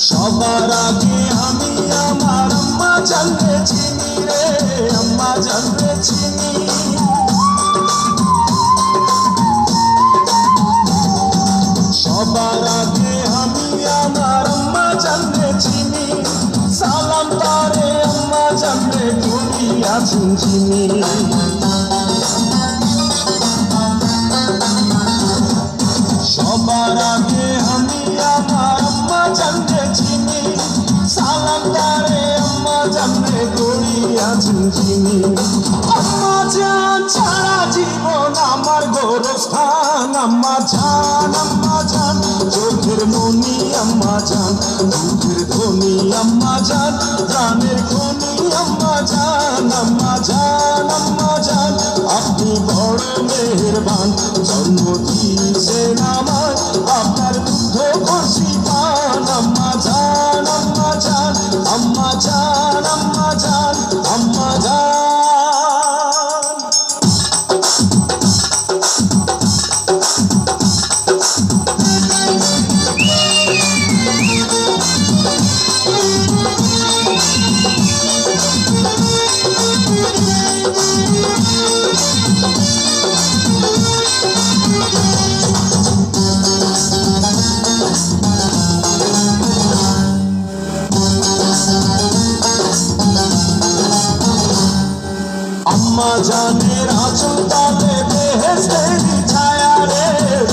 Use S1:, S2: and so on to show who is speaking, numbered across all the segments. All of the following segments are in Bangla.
S1: সবার আগে আমি আমার আম্মা জানরে চিনি রে, আম্মা জানরে চিনি। সবার আগে আমি আমার আম্মা জানরে চিনি, সালাম তারে আম্মা জানরে করিয়াছেন চিনি। সবার আগে আমি আমার আম্মা জানরে চিনি, সালাম তারে আম্মা জানরে করিয়াছেন চিনি। আম্মা জান ছাড়া জীবন আমার গোরস্থান, আম্মা জান চোখের মনি আম্মা জান, দুধের ধনী আম্মা জান, প্রাণের খনি আম্মা জান। আম্মা জান আপনি বড় মেহেরবান, জন্ম দিয়েছেন আমার আপনার দুধ করছি পান। আম্মা জান আম্মা জান আম্মা জান আম্মা জান আম্মা জান। আম্মা জানের আঁচল তলে বেহেশতেরি ছায়া রে,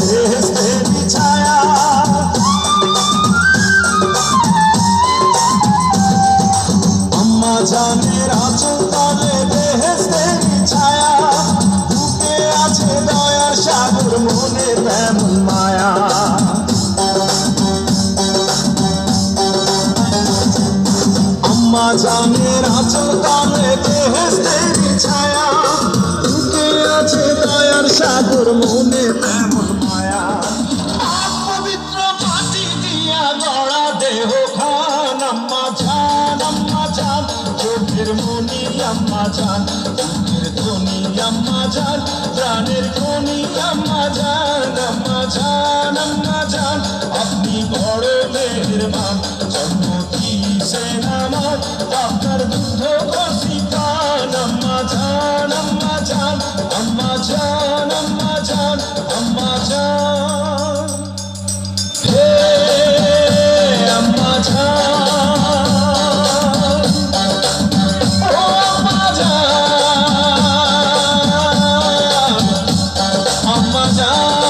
S1: বেহেশতেরি ছায়া। আম্মা জানের আঁচল তলে বেহেশতেরি ছায়া, বুকে আছে দয়ার সাগর মনে তেমন মায়া। আম্মা জানের আঁচল তলে বেহেশতেরি ছায়া, বুকে আছে দয়ার সাগর মনে তেমন মায়া। পবিত্র মাটি দিয়া গড়া দেহ খান, আম্মা জান চোখের মনি আম্মা জান, দুধের ধনী আম্মা জান, প্রাণের খনি আম্মা জান। আম্মা জান আপনি বড় মেহেরবান, জন্ম দিয়েছেন আমার আপনার দুধ করছি পান। আম্মা জান আম্মা জান আম্মা জান আম্মা জান আম্মা জান। হে আম্মা জান, ও আম্মা জান, আম্মা জান।